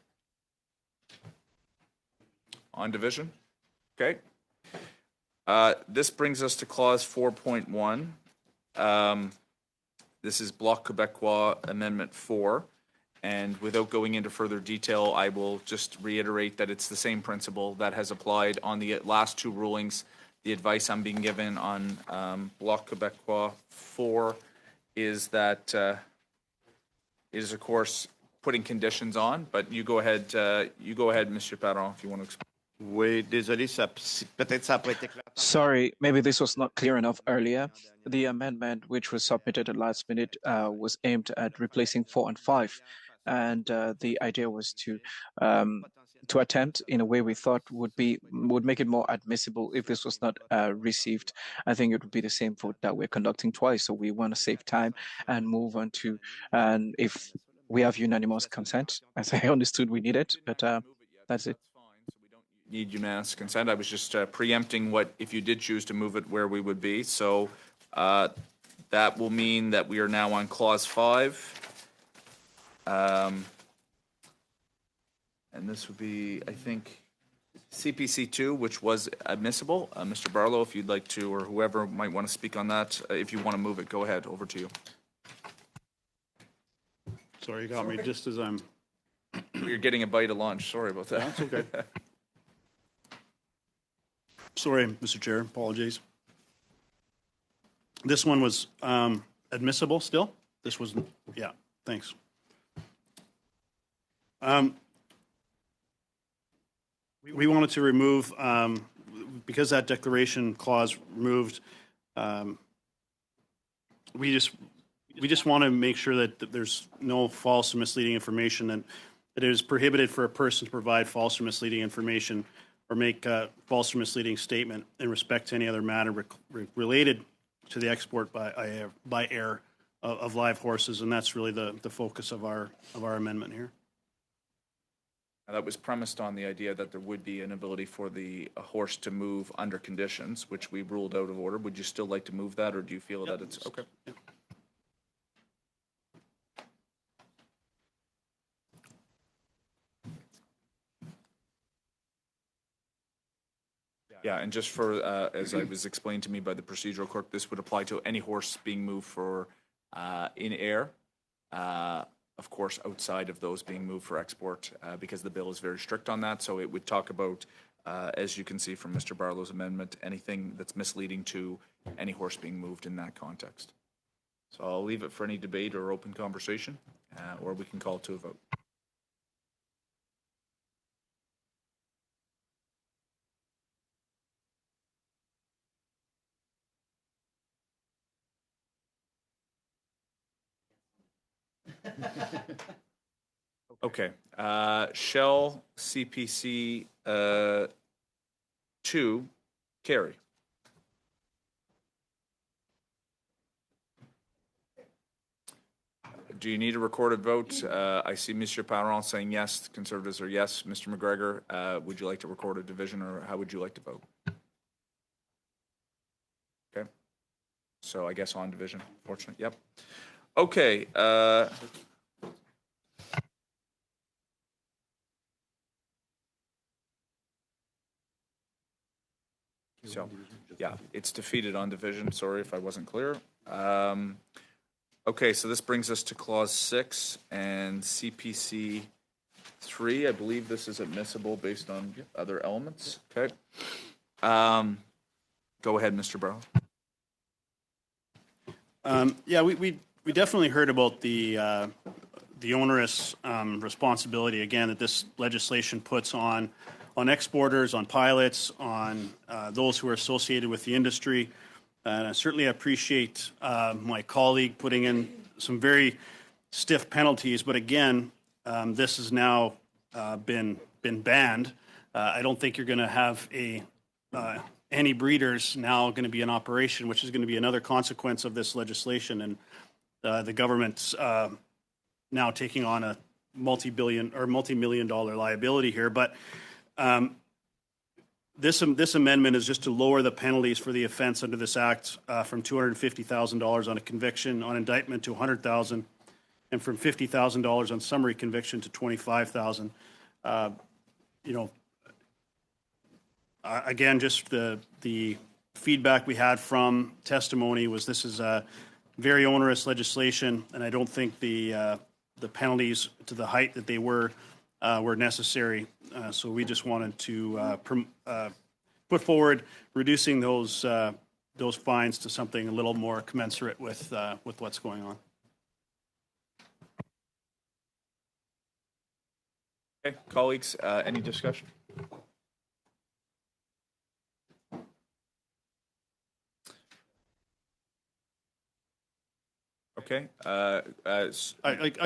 On division? Okay. This brings us to Clause 4.1. This is Bloc Québécois Amendment 4. And without going into further detail, I will just reiterate that it's the same principle that has applied on the last two rulings. The advice I'm being given on Bloc Québécois 4 is that is, of course, putting conditions on. But you go ahead, Monsieur Parent, if you want to explain. Oui, désolé, peut-être ça n'a pas été clair. Sorry, maybe this was not clear enough earlier. The amendment which was submitted at last minute was aimed at replacing 4 and 5. And the idea was to attempt in a way we thought would make it more admissible if this was not received. I think it would be the same vote that we're conducting twice. So we want to save time and move on to, and if we have unanimous consent, as I understood we needed, but that's it. Need unanimous consent. I was just preempting what, if you did choose to move it, where we would be. So that will mean that we are now on Clause 5. And this would be, I think, CPC 2, which was admissible. Mr. Barlow, if you'd like to, or whoever might want to speak on that, if you want to move it, go ahead. Over to you. Sorry, you got me just as I'm. You're getting a bite of lunch. Sorry about that. That's okay. Sorry, Mr. Chair. Apologies. This one was admissible still? This was, yeah, thanks. We wanted to remove, because that declaration clause removed, we just want to make sure that there's no false or misleading information, and that it is prohibited for a person to provide false or misleading information or make a false or misleading statement in respect to any other matter related to the export by air of live horses, and that's really the focus of our amendment here. That was premised on the idea that there would be an ability for the horse to move under conditions, which we ruled out of order. Would you still like to move that, or do you feel that it's okay? Yep. Yeah, and just for, as I was explained to me by the procedural clerk, this would apply to any horse being moved for in air, of course, outside of those being moved for export, because the bill is very strict on that. So it would talk about, as you can see from Mr. Barlow's amendment, anything that's misleading to any horse being moved in that context. So I'll leave it for any debate or open conversation, or we can call it to a vote. Okay. Shall CPC 2 Carry. Do you need a recorded vote? I see Mr. Parent saying yes. Conservatives are yes. Mr. McGregor, would you like to record a division, or how would you like to vote? Okay. So I guess on division, fortunately. Yep. Okay. So, yeah, it's defeated on division. Sorry if I wasn't clear. Okay, so this brings us to clause 6 and CPC 3. I believe this is admissible based on other elements. Okay. Go ahead, Mr. Barrow. Yeah, we definitely heard about the onerous responsibility, again, that this legislation puts on exporters, on pilots, on those who are associated with the industry. And I certainly appreciate my colleague putting in some very stiff penalties, but again, this has now been banned. I don't think you're going to have any breeders now going to be in operation, which is going to be another consequence of this legislation, and the government's now taking on a multi-million-dollar liability here. But this amendment is just to lower the penalties for the offense under this act from $250,000 on a conviction on indictment to $100,000, and from $50,000 on summary conviction to $25,000. Again, just the feedback we had from testimony was this is a very onerous legislation, and I don't think the penalties to the height that they were necessary. So we just wanted to put forward reducing those fines to something a little more commensurate with what's going on. Okay, colleagues, any discussion? Okay. I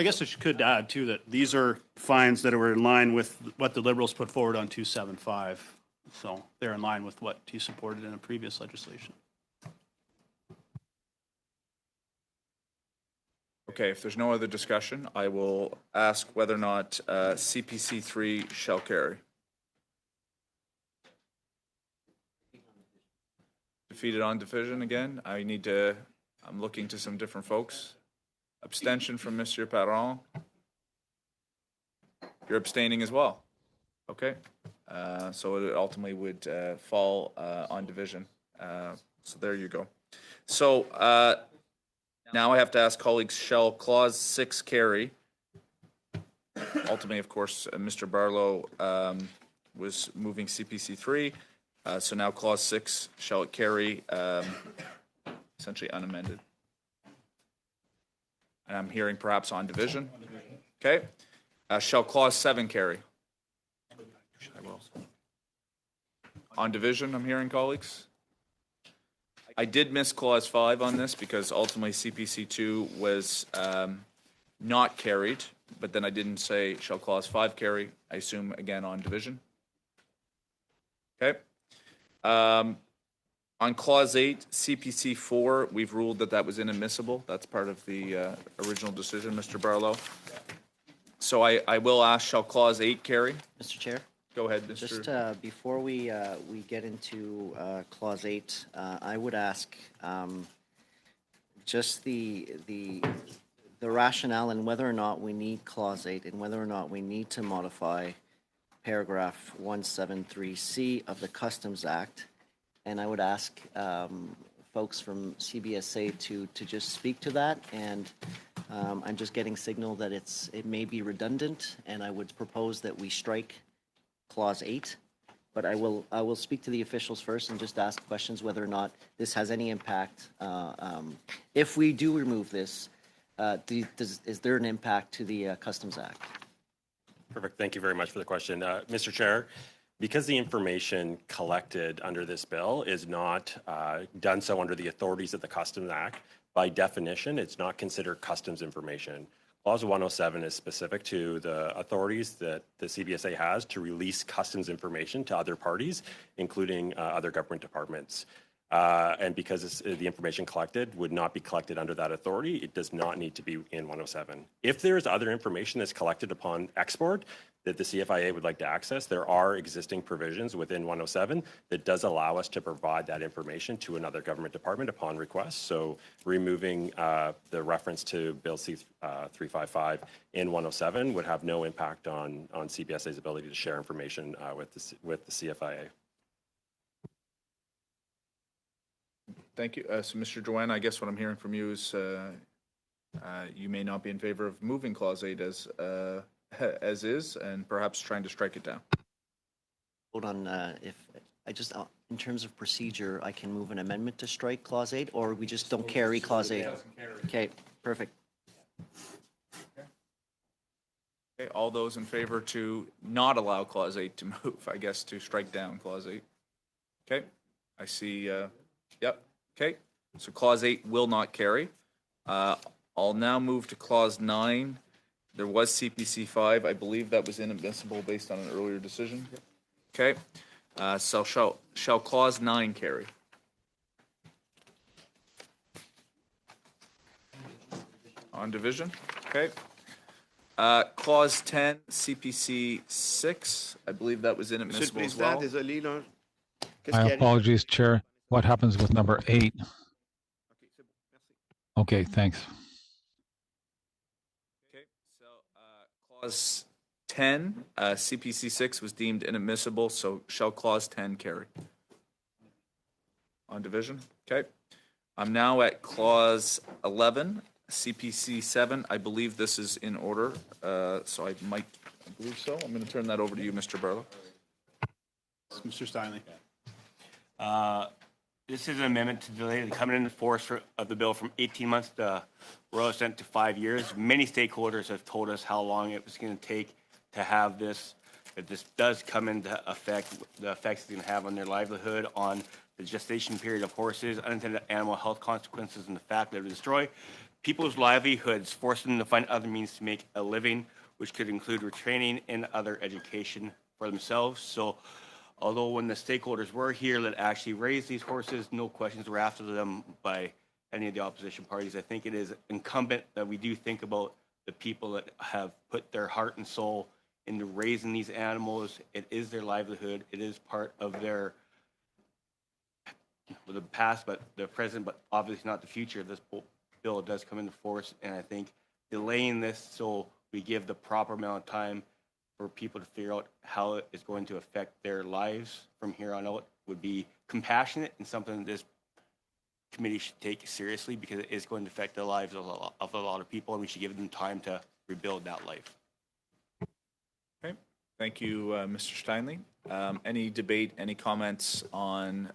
guess I could add, too, that these are fines that were in line with what the Liberals put forward on 275. So they're in line with what he supported in a previous legislation. Okay, if there's no other discussion, I will ask whether or not CPC 3 shall carry. Defeated on division again. I'm looking to some different folks. Abstention from Mr. Parent. You're abstaining as well. Okay. So it ultimately would fall on division. So there you go. So now I have to ask colleagues, shall clause 6 carry? Ultimately, of course, Mr. Barlow was moving CPC 3. So now clause 6, shall it carry? Essentially unamended. And I'm hearing perhaps on division. Okay. Shall clause 7 carry? I will. On division, I'm hearing colleagues. I did miss clause 5 on this because ultimately CPC 2 was not carried, but then I didn't say shall clause 5 carry. I assume again on division. Okay. On clause 8, CPC 4, we've ruled that was inadmissible. That's part of the original decision, Mr. Barlow. So I will ask, shall clause 8 carry? Mr. Chair? Go ahead, Mr. Just before we get into clause 8, I would ask just the rationale and whether or not we need clause 8 and whether or not we need to modify paragraph 173C of the Customs Act. And I would ask folks from CBSA to just speak to that. And I'm just getting signal that it may be redundant, and I would propose that we strike clause 8. But I will speak to the officials first and just ask questions whether or not this has any impact. If we do remove this, is there an impact to the Customs Act? Perfect. Thank you very much for the question. Mr. Chair, because the information collected under this bill is not done so under the authorities of the Customs Act, by definition, it's not considered customs information. Clause 107 is specific to the authorities that the CBSA has to release customs information to other parties, including other government departments. And because the information collected would not be collected under that authority, it does not need to be in 107. If there is other information that's collected upon export that the CFIA would like to access, there are existing provisions within 107 that does allow us to provide that information to another government department upon request. So removing the reference to Bill C-355 in 107 would have no impact on CBSA's ability to share information with the CFIA. Thank you. So, Mr. Joanne, I guess what I'm hearing from you is you may not be in favor of moving Clause 8 as is, and perhaps trying to strike it down. Vote on if, I just, in terms of procedure, I can move an amendment to strike Clause 8, or we just don't carry Clause 8? Okay, perfect. Okay, all those in favor to not allow Clause 8 to move, I guess, to strike down Clause 8. Okay, I see, yep, okay. So Clause 8 will not carry. I'll now move to Clause 9. There was CPC 5. I believe that was inadmissible based on an earlier decision. Okay, so shall Clause 9 carry? On division, okay. Clause 10, CPC 6, I believe that was inadmissible as well. My apologies, Chair. What happens with number 8? Okay, thanks. Okay, so Clause 10, CPC 6 was deemed inadmissible, so shall Clause 10 carry? On division, okay. I'm now at Clause 11, CPC 7. I believe this is in order, so I believe so. I'm going to turn that over to you, Mr. Barlow. Mr. Steinley. This is an amendment to delay the coming into force of the bill from 18 months to royal assent to 5 years. Many stakeholders have told us how long it was going to take to have this. If this does come into effect, the effects it's going to have on their livelihood, on the gestation period of horses, unintended animal health consequences, and the fact that it would destroy people's livelihoods, forcing them to find other means to make a living, which could include retraining and other education for themselves. So although when the stakeholders were here that actually raised these horses, no questions were asked of them by any of the opposition parties. I think it is incumbent that we do think about the people that have put their heart and soul into raising these animals. It is their livelihood. It is part of their the past, but the present, but obviously not the future. This bill does come into force, and I think delaying this so we give the proper amount of time for people to figure out how it is going to affect their lives from here on out would be compassionate and something that this committee should take seriously, because it is going to affect the lives of a lot of people, and we should give them time to rebuild that life. Okay, thank you, Mr. Steinley. Any debate, any comments on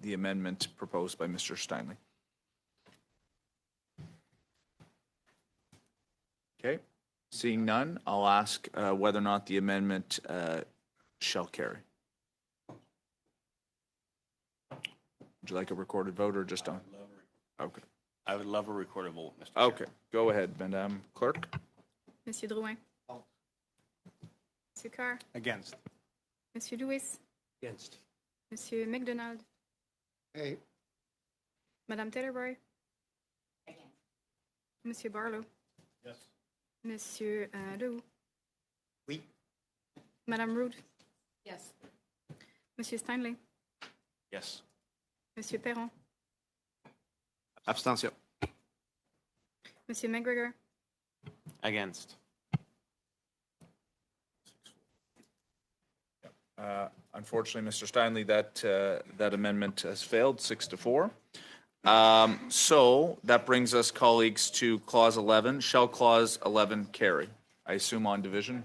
the amendment proposed by Mr. Steinley? Okay, seeing none, I'll ask whether or not the amendment shall carry. Would you like a recorded vote or just on? Okay. I would love a recorded vote, Mr. Chair. Okay, go ahead, Madam Clerk. Monsieur Drouin. Monsieur Carr. Against. Monsieur Lewis. Against. Monsieur McDonald. Hey, Madame Taylor-Roy. Monsieur Barlow. Yes. Monsieur Leroux. Oui. Madame Rood. Yes. Monsieur Steinley. Yes. Monsieur Perron. Abstention. Monsieur McGregor. Against. Unfortunately, Mr. Steinley, that amendment has failed, 6-4. So that brings us, colleagues, to Clause 11. Shall Clause 11 carry? I assume on division,